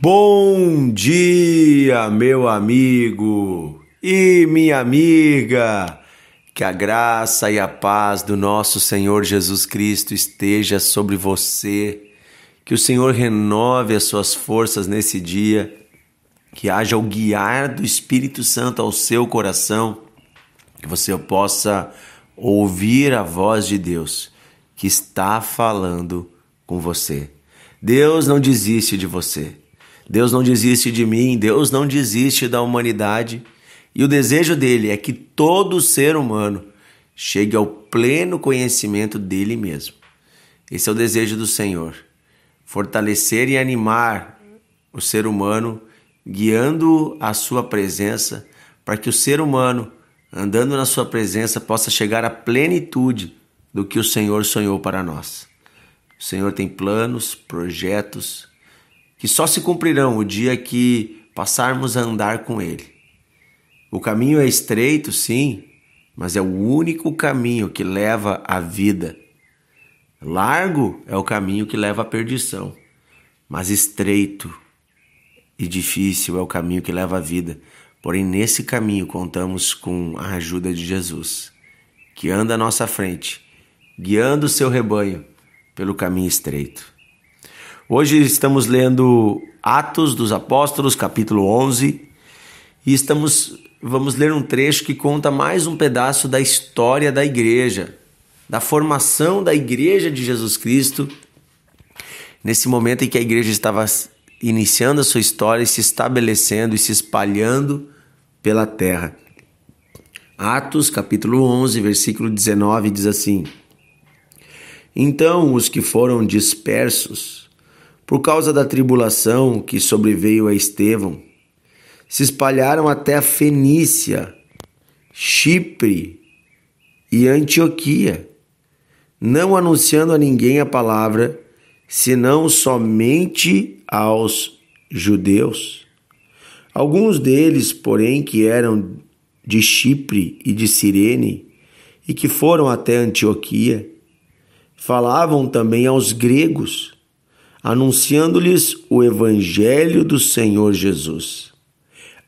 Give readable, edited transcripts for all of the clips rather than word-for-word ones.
Bom dia, meu amigo e minha amiga. Que a graça e a paz do nosso Senhor Jesus Cristo esteja sobre você. Que o Senhor renove as suas forças nesse dia. Que haja o guiar do Espírito Santo ao seu coração. Que você possa ouvir a voz de Deus que está falando com você. Deus não desiste de você. Deus não desiste de mim, Deus não desiste da humanidade e o desejo dele é que todo ser humano chegue ao pleno conhecimento dele mesmo. Esse é o desejo do Senhor, fortalecer e animar o ser humano, guiando a sua presença, para que o ser humano, andando na sua presença, possa chegar à plenitude do que o Senhor sonhou para nós. O Senhor tem planos, projetos, que só se cumprirão o dia que passarmos a andar com Ele. O caminho é estreito, sim, mas é o único caminho que leva à vida. Largo é o caminho que leva à perdição, mas estreito e difícil é o caminho que leva à vida. Porém, nesse caminho contamos com a ajuda de Jesus, que anda à nossa frente, guiando o seu rebanho pelo caminho estreito. Hoje estamos lendo Atos dos Apóstolos, capítulo 11, e vamos ler um trecho que conta mais um pedaço da história da igreja, da formação da igreja de Jesus Cristo, nesse momento em que a igreja estava iniciando a sua história e se estabelecendo e se espalhando pela terra. Atos, capítulo 11, versículo 19, diz assim: Então os que foram dispersos por causa da tribulação que sobreveio a Estevão, se espalharam até a Fenícia, Chipre e Antioquia, não anunciando a ninguém a palavra, senão somente aos judeus. Alguns deles, porém, que eram de Chipre e de Cirene, e que foram até Antioquia, falavam também aos gregos, anunciando-lhes o evangelho do Senhor Jesus.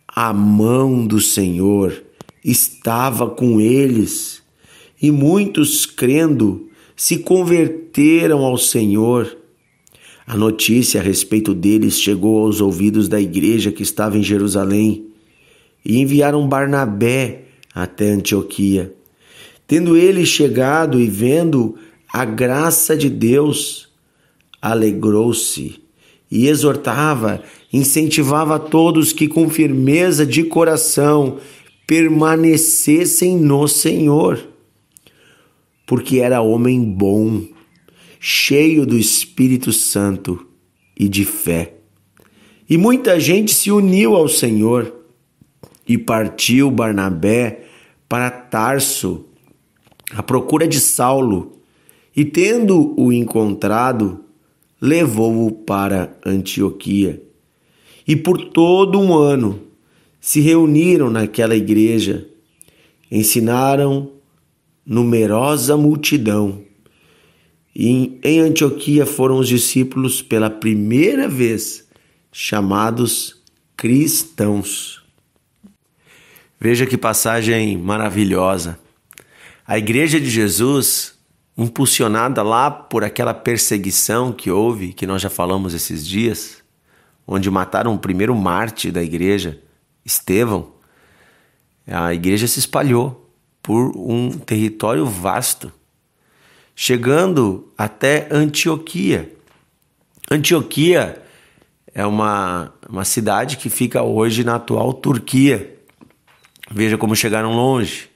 A mão do Senhor estava com eles, e muitos, crendo, se converteram ao Senhor. A notícia a respeito deles chegou aos ouvidos da igreja que estava em Jerusalém, e enviaram Barnabé até Antioquia. Tendo ele chegado e vendo a graça de Deus, alegrou-se e exortava, incentivava a todos que com firmeza de coração permanecessem no Senhor, porque era homem bom, cheio do Espírito Santo e de fé. E muita gente se uniu ao Senhor, e partiu Barnabé para Tarso à procura de Saulo, e tendo-o encontrado, levou-o para Antioquia. E por todo um ano se reuniram naquela igreja, ensinaram numerosa multidão. E em Antioquia foram os discípulos pela primeira vez chamados cristãos. Veja que passagem maravilhosa. A igreja de Jesus, impulsionada lá por aquela perseguição que houve, que nós já falamos esses dias, onde mataram o primeiro mártir da igreja, Estevão, a igreja se espalhou por um território vasto, chegando até Antioquia. Antioquia é uma cidade que fica hoje na atual Turquia. Veja como chegaram longe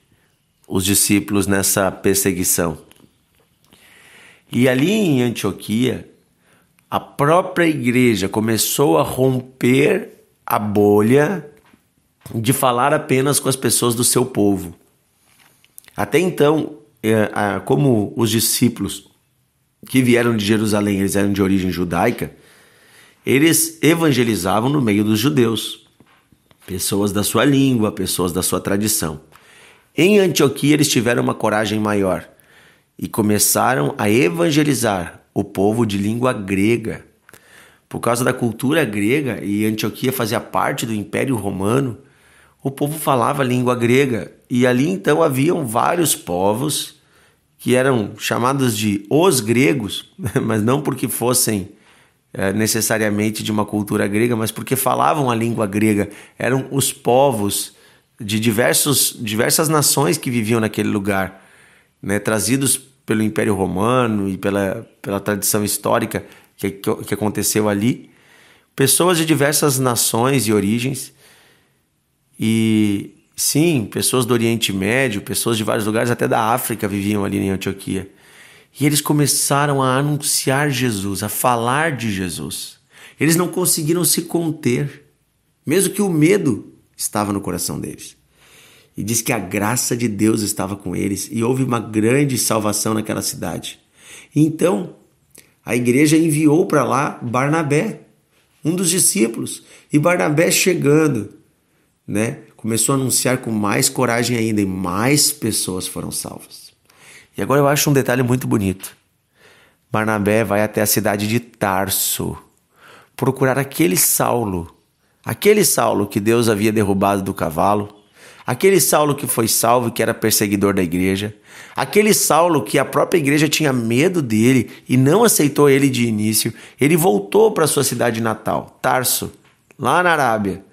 os discípulos nessa perseguição. E ali em Antioquia, a própria igreja começou a romper a bolha de falar apenas com as pessoas do seu povo. Até então, como os discípulos que vieram de Jerusalém, eles eram de origem judaica, eles evangelizavam no meio dos judeus, pessoas da sua língua, pessoas da sua tradição. Em Antioquia, eles tiveram uma coragem maior e começaram a evangelizar o povo de língua grega, por causa da cultura grega, e Antioquia fazia parte do Império Romano, o povo falava a língua grega. E ali então haviam vários povos que eram chamados de os gregos, mas não porque fossem necessariamente de uma cultura grega, mas porque falavam a língua grega. Eram os povos de diversas nações que viviam naquele lugar, né, trazidos pelo Império Romano e pela tradição histórica que aconteceu ali. Pessoas de diversas nações e origens. E sim, pessoas do Oriente Médio, pessoas de vários lugares, até da África, viviam ali em Antioquia. E eles começaram a anunciar Jesus, a falar de Jesus. Eles não conseguiram se conter, mesmo que o medo estava no coração deles. E diz que a graça de Deus estava com eles e houve uma grande salvação naquela cidade. Então, a igreja enviou para lá Barnabé, um dos discípulos. E Barnabé chegando, né, começou a anunciar com mais coragem ainda e mais pessoas foram salvas. E agora eu acho um detalhe muito bonito. Barnabé vai até a cidade de Tarso procurar aquele Saulo que Deus havia derrubado do cavalo, aquele Saulo que foi salvo e que era perseguidor da igreja, aquele Saulo que a própria igreja tinha medo dele e não aceitou ele de início. Ele voltou para sua cidade natal, Tarso, lá na Arábia.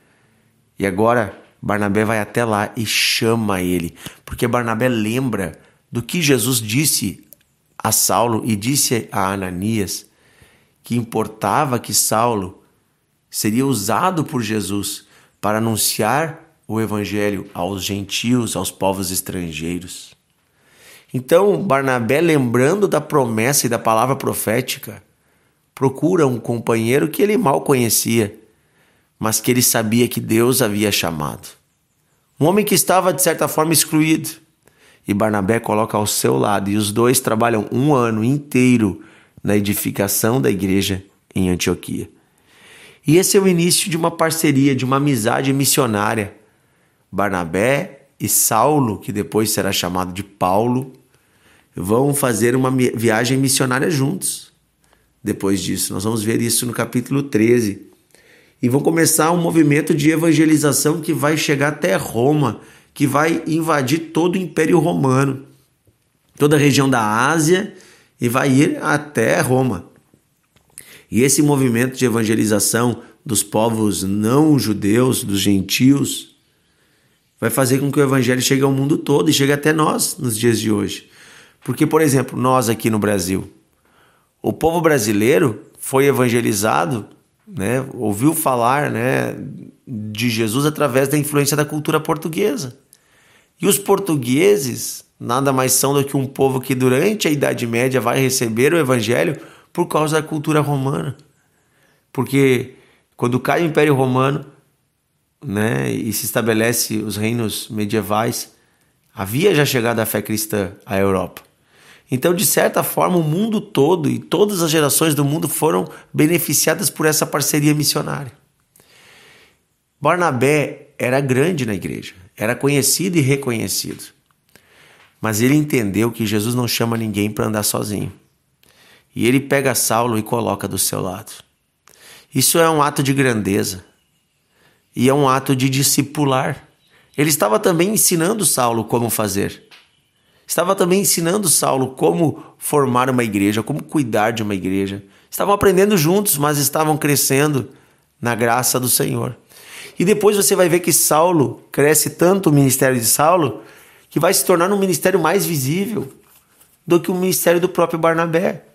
E agora Barnabé vai até lá e chama ele, porque Barnabé lembra do que Jesus disse a Saulo e disse a Ananias, que importava que Saulo seria usado por Jesus para anunciar o evangelho aos gentios, aos povos estrangeiros. Então, Barnabé, lembrando da promessa e da palavra profética, procura um companheiro que ele mal conhecia, mas que ele sabia que Deus havia chamado. Um homem que estava, de certa forma, excluído. E Barnabé coloca ao seu lado, e os dois trabalham um ano inteiro na edificação da igreja em Antioquia. E esse é o início de uma parceria, de uma amizade missionária. Barnabé e Saulo, que depois será chamado de Paulo, vão fazer uma viagem missionária juntos. Depois disso, nós vamos ver isso no capítulo 13. E vão começar um movimento de evangelização que vai chegar até Roma, que vai invadir todo o Império Romano, toda a região da Ásia, e vai ir até Roma. E esse movimento de evangelização dos povos não judeus, dos gentios, vai fazer com que o evangelho chegue ao mundo todo e chegue até nós nos dias de hoje. Porque, por exemplo, nós aqui no Brasil, o povo brasileiro foi evangelizado, né, ouviu falar, né, de Jesus através da influência da cultura portuguesa. E os portugueses nada mais são do que um povo que durante a Idade Média vai receber o evangelho por causa da cultura romana. Porque quando cai o Império Romano, né, e se estabelece os reinos medievais, havia já chegado a fé cristã à Europa. Então, de certa forma, o mundo todo e todas as gerações do mundo foram beneficiadas por essa parceria missionária. Barnabé era grande na igreja, era conhecido e reconhecido. Mas ele entendeu que Jesus não chama ninguém para andar sozinho. E ele pega Saulo e coloca do seu lado. Isso é um ato de grandeza. E é um ato de discipular. Ele estava também ensinando Saulo como fazer. Estava também ensinando Saulo como formar uma igreja, como cuidar de uma igreja. Estavam aprendendo juntos, mas estavam crescendo na graça do Senhor. E depois você vai ver que Saulo cresce tanto, o ministério de Saulo, que vai se tornar um ministério mais visível do que o ministério do próprio Barnabé.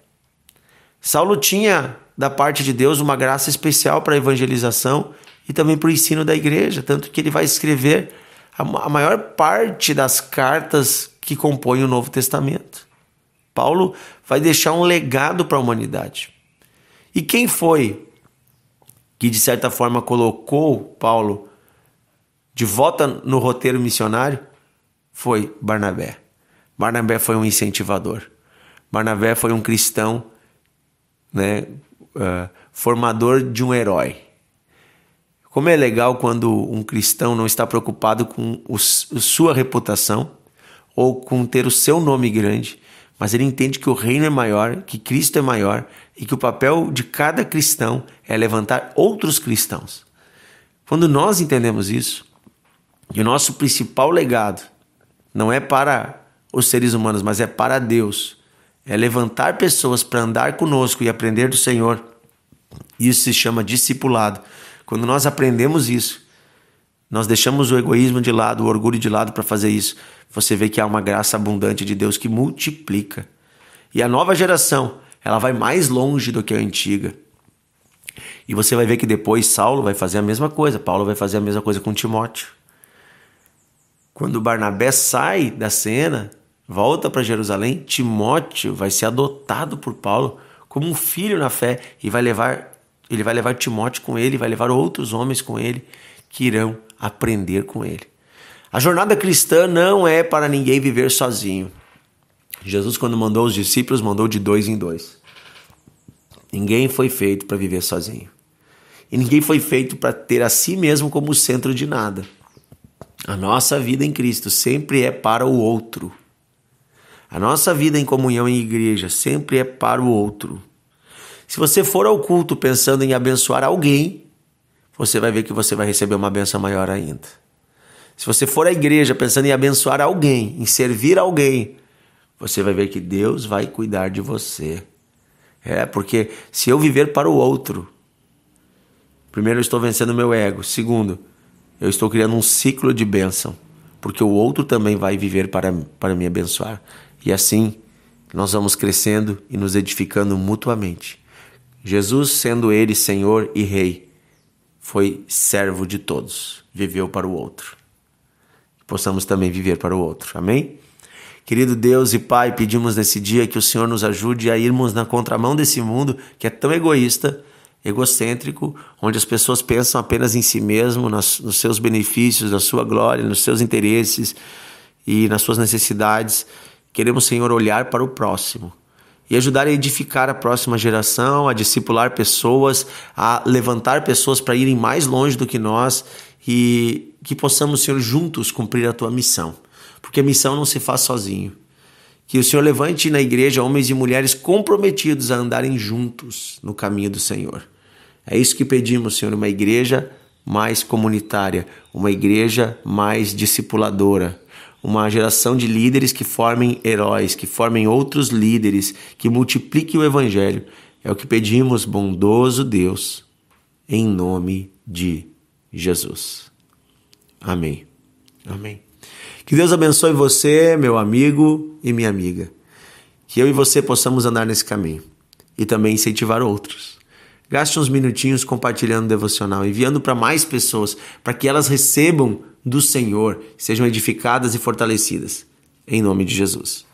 Saulo tinha, da parte de Deus, uma graça especial para a evangelização e também para o ensino da igreja, tanto que ele vai escrever a maior parte das cartas que compõem o Novo Testamento. Paulo vai deixar um legado para a humanidade. E quem foi que, de certa forma, colocou Paulo de volta no roteiro missionário? Foi Barnabé. Barnabé foi um incentivador. Barnabé foi um cristão, né, formador de um herói. Como é legal quando um cristão não está preocupado com sua reputação ou com ter o seu nome grande, mas ele entende que o reino é maior, que Cristo é maior e que o papel de cada cristão é levantar outros cristãos. Quando nós entendemos isso, e o nosso principal legado não é para os seres humanos, mas é para Deus, é levantar pessoas para andar conosco e aprender do Senhor. Isso se chama discipulado. Quando nós aprendemos isso, nós deixamos o egoísmo de lado, o orgulho de lado para fazer isso. Você vê que há uma graça abundante de Deus que multiplica. E a nova geração, ela vai mais longe do que a antiga. E você vai ver que depois Saulo vai fazer a mesma coisa, Paulo vai fazer a mesma coisa com Timóteo. Quando Barnabé sai da cena, volta para Jerusalém, Timóteo vai ser adotado por Paulo como um filho na fé e ele vai levar Timóteo com ele, vai levar outros homens com ele que irão aprender com ele. A jornada cristã não é para ninguém viver sozinho. Jesus, quando mandou os discípulos, mandou de 2 em 2. Ninguém foi feito para viver sozinho. E ninguém foi feito para ter a si mesmo como centro de nada. A nossa vida em Cristo sempre é para o outro. A nossa vida em comunhão em igreja sempre é para o outro. Se você for ao culto pensando em abençoar alguém, você vai ver que você vai receber uma bênção maior ainda. Se você for à igreja pensando em abençoar alguém, em servir alguém, você vai ver que Deus vai cuidar de você. Porque se eu viver para o outro, primeiro eu estou vencendo o meu ego. Segundo, eu estou criando um ciclo de bênção, porque o outro também vai viver para me abençoar. E assim, nós vamos crescendo e nos edificando mutuamente. Jesus, sendo ele Senhor e Rei, foi servo de todos, viveu para o outro. Possamos também viver para o outro, amém? Querido Deus e Pai, pedimos nesse dia que o Senhor nos ajude a irmos na contramão desse mundo que é tão egoísta, egocêntrico, onde as pessoas pensam apenas em si mesmo, nos seus benefícios, na sua glória, nos seus interesses e nas suas necessidades. Queremos, Senhor, olhar para o próximo e ajudar a edificar a próxima geração, a discipular pessoas, a levantar pessoas para irem mais longe do que nós e que possamos, Senhor, juntos cumprir a Tua missão, porque a missão não se faz sozinho. Que o Senhor levante na igreja homens e mulheres comprometidos a andarem juntos no caminho do Senhor. É isso que pedimos, Senhor, uma igreja mais comunitária, uma igreja mais discipuladora, uma geração de líderes que formem heróis, que formem outros líderes, que multipliquem o Evangelho. É o que pedimos, bondoso Deus, em nome de Jesus. Amém. Amém. Que Deus abençoe você, meu amigo e minha amiga. Que eu e você possamos andar nesse caminho e também incentivar outros. Gaste uns minutinhos compartilhando o devocional, enviando para mais pessoas, para que elas recebam do Senhor, sejam edificadas e fortalecidas. Em nome de Jesus.